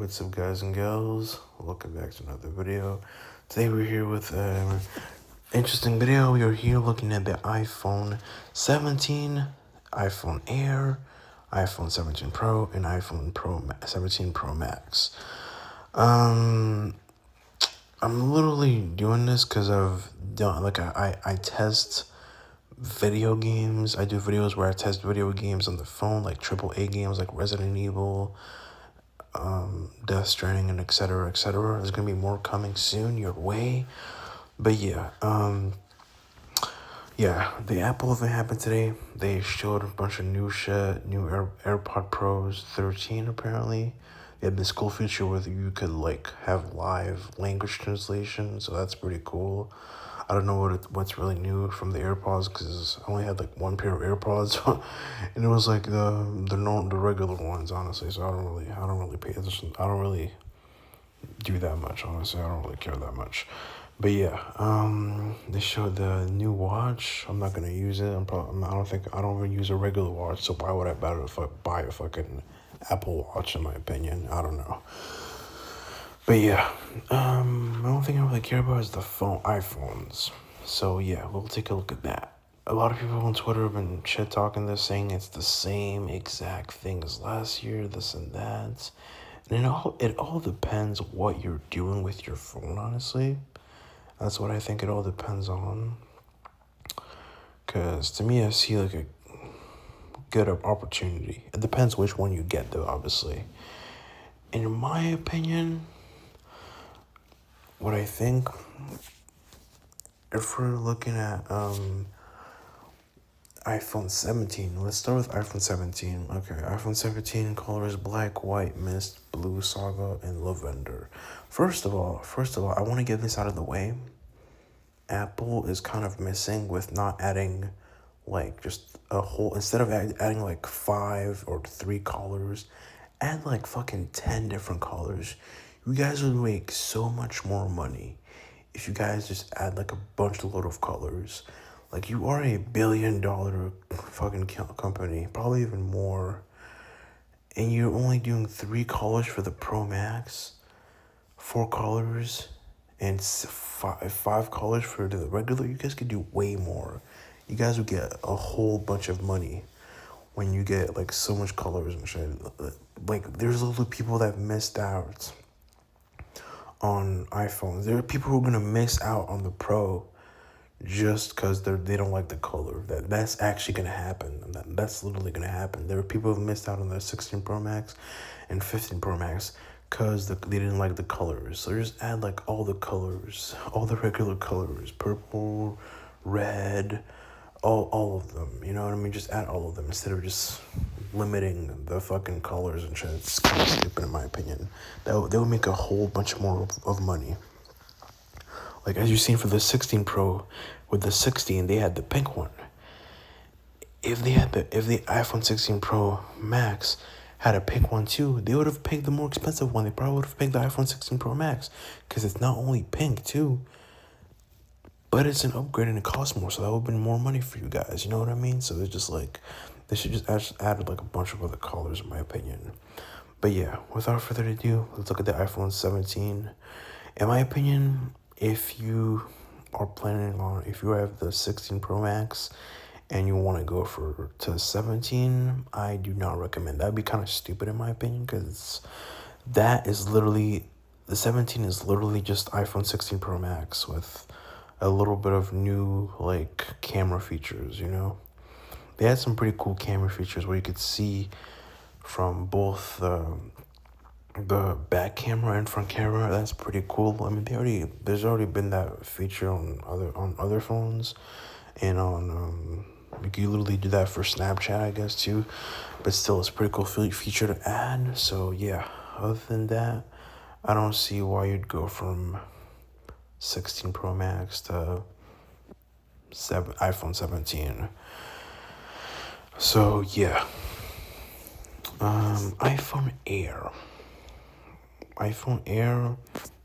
What's up, guys and gals? Welcome back to another video. Today we're here with an interesting video. We are here looking at the iPhone 17, iPhone Air, iPhone 17 Pro, and iPhone 17 Pro Max. I'm literally doing this because I've done I test video games. I do videos where I test video games on the phone, like AAA games like Resident Evil, Death Stranding, and etc. etc. There's gonna be more coming soon your way. But yeah, the Apple event happened today. They showed a bunch of new shit, new AirPod Pros 13 apparently. They had this cool feature where you could have live language translation, so that's pretty cool. I don't know what's really new from the AirPods because I only had one pair of AirPods, and it was the regular ones, honestly. So I don't really pay attention. I don't really do that much, honestly. I don't really care that much. But yeah, they showed the new watch. I'm not gonna use it. I don't even use a regular watch. So why would I buy a fucking Apple Watch? In my opinion, I don't know. But yeah, the only thing I really care about is the iPhones. So yeah, we'll take a look at that. A lot of people on Twitter have been shit talking this, saying it's the same exact thing as last year, this and that. And it all depends what you're doing with your phone, honestly. That's what I think it all depends on. Because to me, I see a good opportunity. It depends which one you get, though, obviously. In my opinion, what I think, if we're looking at iPhone 17, let's start with iPhone 17. Okay, iPhone 17 colors black, white, mist, blue, saga, and lavender. First of all, I want to get this out of the way. Apple is kind of missing with not adding just a whole, instead of adding 5 or 3 colors, add fucking 10 different colors. You guys would make so much more money if you guys just add a bunch of colors. You are a $1 billion fucking company, probably even more, and you're only doing 3 colors for the Pro Max, 4 colors, and five colors for the regular. You guys could do way more. You guys would get a whole bunch of money when you get so much colors and shit. There's a lot of people that missed out on iPhones. There are people who are gonna miss out on the Pro just because they don't like the color. That's actually gonna happen. That's literally gonna happen. There are people who missed out on the 16 Pro Max and 15 Pro Max because they didn't like the colors. So just add all the colors, all the regular colors, purple, red, all of them. You know what I mean? Just add all of them instead of just limiting the fucking colors and shit. It's kind of stupid in my opinion. They would make a whole bunch more of money. As you've seen for the 16 Pro, with the 16, they had the pink one. If the iPhone 16 Pro Max had a pink one too, they would have picked the more expensive one. They probably would have picked the iPhone 16 Pro Max because it's not only pink too, but it's an upgrade and it costs more, so that would have been more money for you guys. You know what I mean? So they're just they should just add a bunch of other colors, in my opinion. But yeah, without further ado, let's look at the iPhone 17. In my opinion, if you have the 16 Pro Max and you want to go to 17, I do not recommend. That'd be kind of stupid in my opinion, because the 17 is literally just iPhone 16 Pro Max with a little bit of new camera features. They had some pretty cool camera features where you could see from both the back camera and front camera. That's pretty cool. I mean, there's already been that feature on other phones, and on you can literally do that for Snapchat, I guess, too. But still, it's a pretty cool feature to add. So yeah, other than that, I don't see why you'd go from 16 Pro Max to iPhone 17. So yeah, iPhone Air,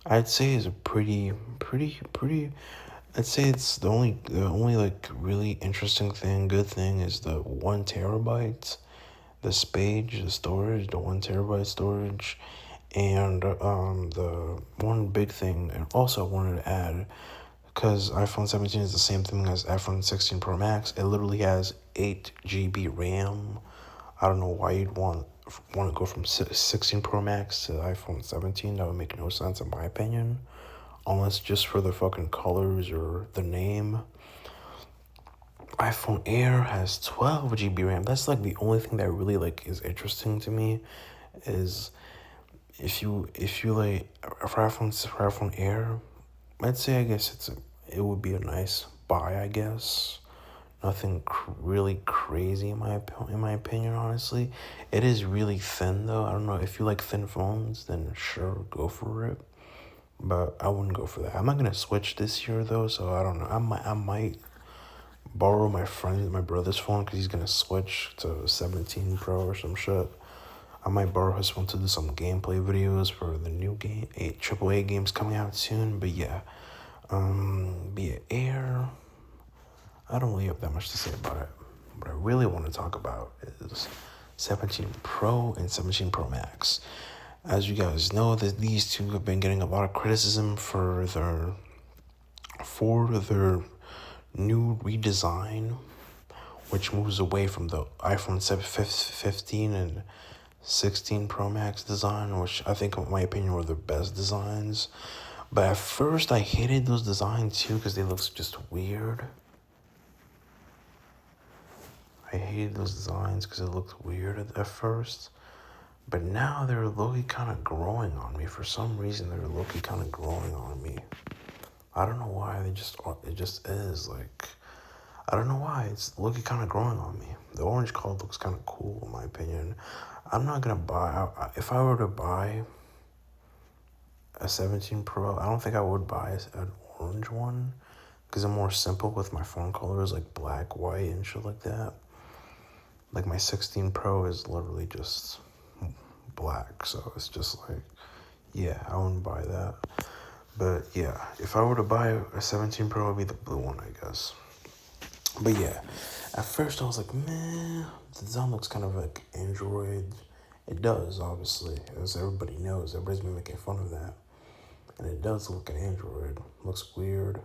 I'd say is a pretty. I'd say it's the only really interesting good thing is the 1 terabyte, the storage, the 1 terabyte storage, And the one big thing, and also I wanted to add, because iPhone 17 is the same thing as iPhone 16 Pro Max, it literally has 8 GB RAM. I don't know why you'd want to go from 16 Pro Max to iPhone 17. That would make no sense in my opinion, unless just for the fucking colors or the name. iPhone Air has 12 GB RAM. That's like the only thing that really like is interesting to me, is if you like for iPhone Air, I'd say I guess it would be a nice buy, I guess. Nothing really crazy in my opinion. Honestly, it is really thin though. I don't know if you like thin phones, then sure go for it. But I wouldn't go for that. I'm not gonna switch this year though, so I don't know. I might borrow my brother's phone because he's gonna switch to 17 Pro or some shit. I might borrow his phone to do some gameplay videos for the new game, AAA games coming out soon. But yeah, be it Air. I don't really have that much to say about it. What I really want to talk about is 17 Pro and 17 Pro Max. As you guys know, that these two have been getting a lot of criticism for their new redesign, which moves away from the iPhone 15 and 16 Pro Max design, which I think, in my opinion, were the best designs. But at first, I hated those designs too because they look just weird. I hated those designs because it looked weird at first. But now they're low-key kind of growing on me. For some reason, they're low-key kind of growing on me. I don't know why. It just is. Like, I don't know why. It's low-key kind of growing on me. The orange color looks kind of cool, in my opinion. I'm not going to buy... if I were to buy a 17 Pro, I don't think I would buy an orange one. Because I'm more simple with my phone colors, like black, white, and shit like that. Like, my 16 Pro is literally just black, so it's just like, yeah, I wouldn't buy that. But yeah, if I were to buy a 17 Pro, it would be the blue one, I guess. But yeah, at first I was like, man, the design looks kind of like Android. It does, obviously, as everybody knows. Everybody's been making fun of that. And it does look like an Android. It looks weird.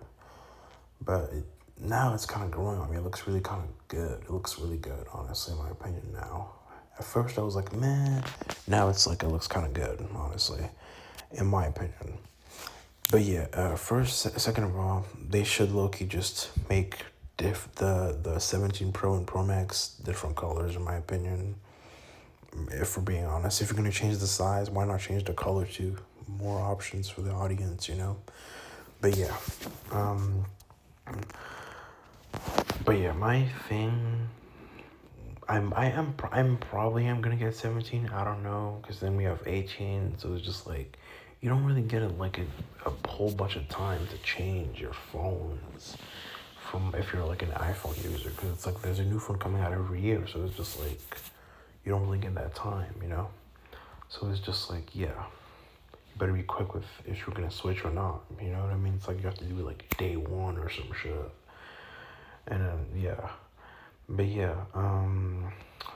But now it's kind of growing on me. It looks really kind of good. It looks really good, honestly, in my opinion now. At first I was like, man. Now it's like, it looks kind of good, honestly, in my opinion. But yeah, second of all, they should low-key just make the 17 Pro and Pro Max different colors, in my opinion. If we're being honest, if you're going to change the size, why not change the color too? More options for the audience, you know? But yeah, my thing, I'm probably gonna get 17. I don't know, because then we have 18. So it's just like, you don't really get a whole bunch of time to change your phones from, if you're like an iPhone user, because it's like there's a new phone coming out every year. So it's just like, you don't really get that time, you know? So it's just like, yeah, you better be quick with if you're gonna switch or not. You know what I mean? It's like you have to do it like day one or some shit. And then, yeah. But yeah,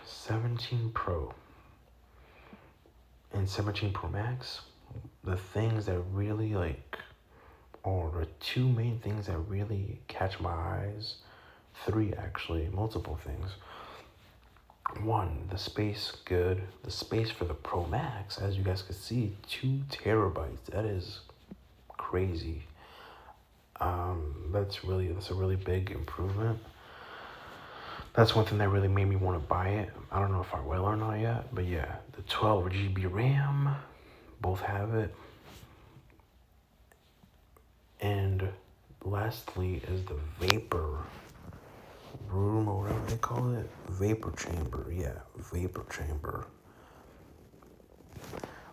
17 Pro and 17 Pro Max, the things that really or the two main things that really catch my eyes, three actually, multiple things. One, the space, good. The space for the Pro Max, as you guys can see, 2 terabytes. That is crazy. That's a really big improvement. That's one thing that really made me want to buy it. I don't know if I will or not yet, but yeah, the 12 GB RAM, both have it. And lastly is the vapor room, or whatever they call it. Vapor chamber, yeah, vapor chamber.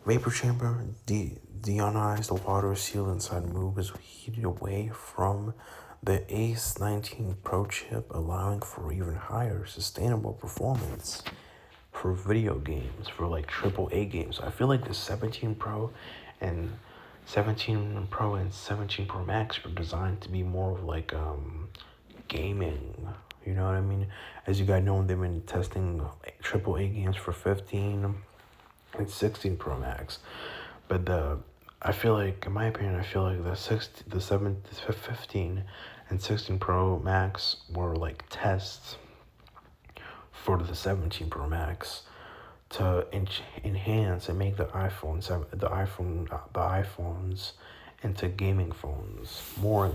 Vapor chamber, deionized water sealed inside move is heated away from the Ace 19 Pro chip, allowing for even higher sustainable performance for video games, for like AAA games. I feel like the 17 Pro and 17 Pro and 17 Pro Max are designed to be more of like gaming. You know what I mean? As you guys know, they've been testing AAA games for 15 and 16 Pro Max. But I feel like, in my opinion, I feel like the 15 and 16 Pro Max were like tests for the 17 Pro Max to enhance and make the iPhones into gaming phones more,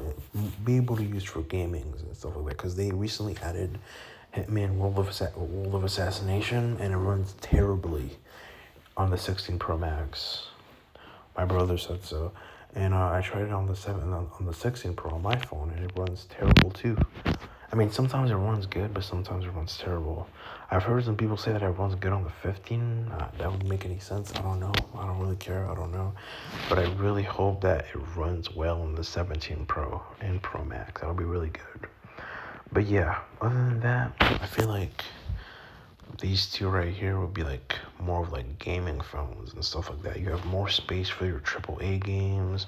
be able to use for gaming and stuff like that. Because they recently added Hitman World of Assassination, and it runs terribly on the 16 Pro Max. My brother said so, and I tried it on the 16 Pro on my phone, and it runs terrible too. I mean, sometimes it runs good, but sometimes it runs terrible. I've heard some people say that it runs good on the 15. That wouldn't make any sense. I don't know. I don't really care. I don't know. But I really hope that it runs well on the 17 Pro and Pro Max. That'll be really good. But yeah, other than that, I feel like these two right here would be like more of like gaming phones and stuff like that. You have more space for your AAA games.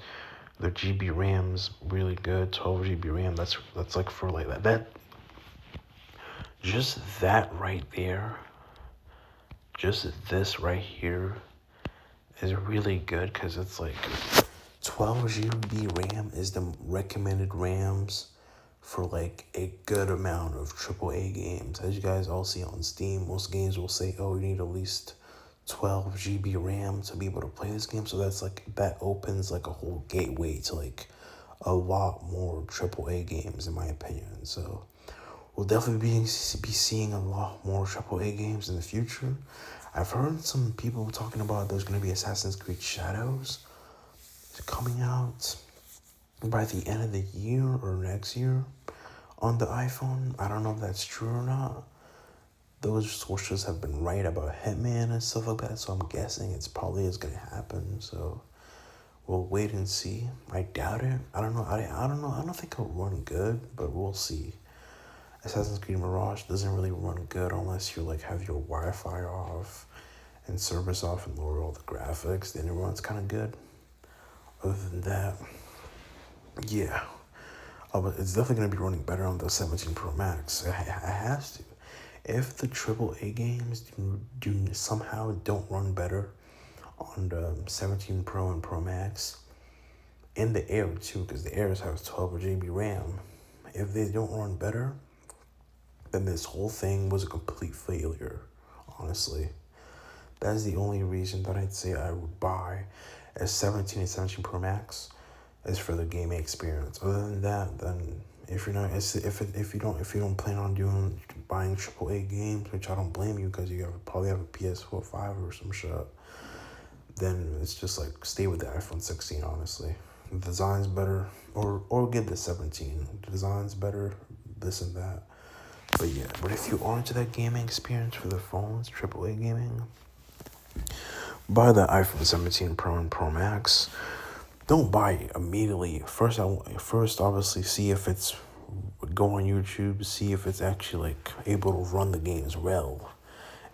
The GB RAM's really good, 12 GB RAM. That's like for like that. Just that right there, just this right here is really good because it's like 12 GB RAM is the recommended RAMs for like a good amount of AAA games. As you guys all see on Steam, most games will say, oh, you need at least 12 GB RAM to be able to play this game. So that's like, that opens like a whole gateway to like a lot more AAA games in my opinion. So we'll definitely be seeing a lot more AAA games in the future. I've heard some people talking about there's going to be Assassin's Creed Shadows coming out by the end of the year or next year on the iPhone. I don't know if that's true or not. Those sources have been right about Hitman and stuff like that, so I'm guessing it's probably is going to happen. So we'll wait and see. I doubt it. I don't know. I don't know. I don't think it'll run good, but we'll see. Assassin's Creed Mirage doesn't really run good unless you like have your Wi-Fi off and service off and lower all the graphics. Then it runs kind of good. Other than that, yeah. But it's definitely going to be running better on the 17 Pro Max. It has to. If the AAA games somehow don't run better on the 17 Pro and Pro Max, in the Air too, because the Airs has 12 GB RAM, if they don't run better, then this whole thing was a complete failure, honestly. That's the only reason that I'd say I would buy a 17 and 17 Pro Max is for the gaming experience. Other than that, then if you don't plan on buying AAA games, which I don't blame you because you probably have a PS4 5 or some shit, then it's just like stay with the iPhone 16. Honestly, the design's better, or get the 17. The design's better, this and that. But yeah, but if you are into that gaming experience for the phones, AAA gaming, buy the iPhone 17 Pro and Pro Max. Don't buy it immediately. First, obviously see if it's go on YouTube, see if it's actually like able to run the games well.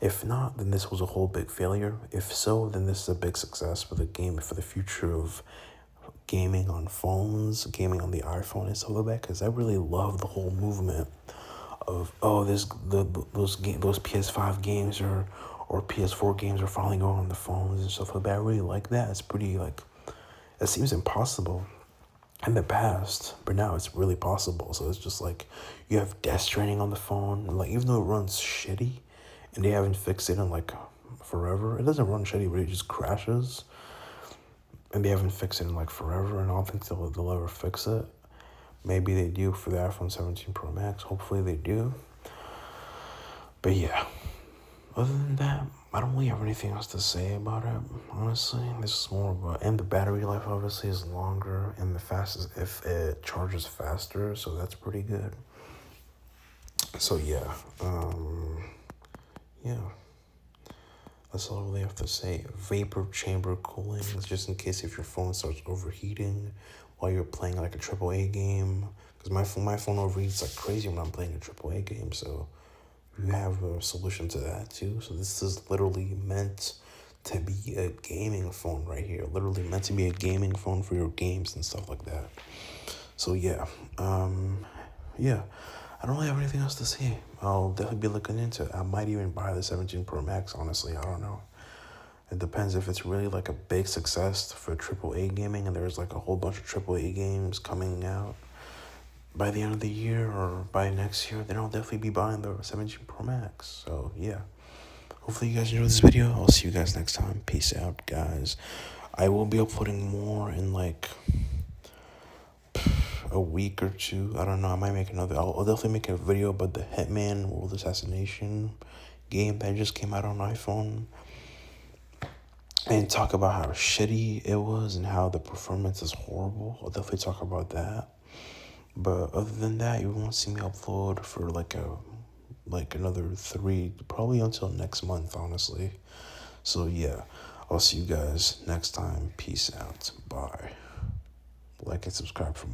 If not, then this was a whole big failure. If so, then this is a big success for the game, for the future of gaming on phones, gaming on the iPhone and stuff like that. Because I really love the whole movement of those PS5 games or PS4 games are finally going on the phones and stuff like that. I really like that. It's pretty like, it seems impossible in the past, but now it's really possible. So it's just like you have Death Stranding on the phone, and like even though it runs shitty, and they haven't fixed it in like forever, it doesn't run shitty, but it just crashes, and they haven't fixed it in like forever, and I don't think they'll ever fix it. Maybe they do for the iPhone 17 Pro Max. Hopefully they do. But yeah, other than that, I don't really have anything else to say about it, honestly. This is more about, and the battery life obviously is longer, and the fastest, if it charges faster, so that's pretty good. So yeah, yeah. That's all I really have to say. Vapor chamber cooling is just in case if your phone starts overheating while you're playing like a AAA game. Because my phone overheats like crazy when I'm playing a AAA game, so you have a solution to that too. So this is literally meant to be a gaming phone right here. Literally meant to be a gaming phone for your games and stuff like that. So yeah, yeah. I don't really have anything else to say. I'll definitely be looking into it. I might even buy the 17 Pro Max, honestly. I don't know. It depends if it's really like a big success for AAA gaming and there's like a whole bunch of AAA games coming out by the end of the year or by next year, then I'll definitely be buying the 17 Pro Max. So yeah. Hopefully you guys enjoyed this video. I'll see you guys next time. Peace out, guys. I will be uploading more in like a week or two. I don't know. I might make another. I'll definitely make a video about the Hitman World Assassination game that just came out on iPhone. And talk about how shitty it was and how the performance is horrible. I'll definitely talk about that. But other than that, you won't see me upload for like another 3, probably until next month, honestly. So yeah, I'll see you guys next time. Peace out. Bye. Like and subscribe for more.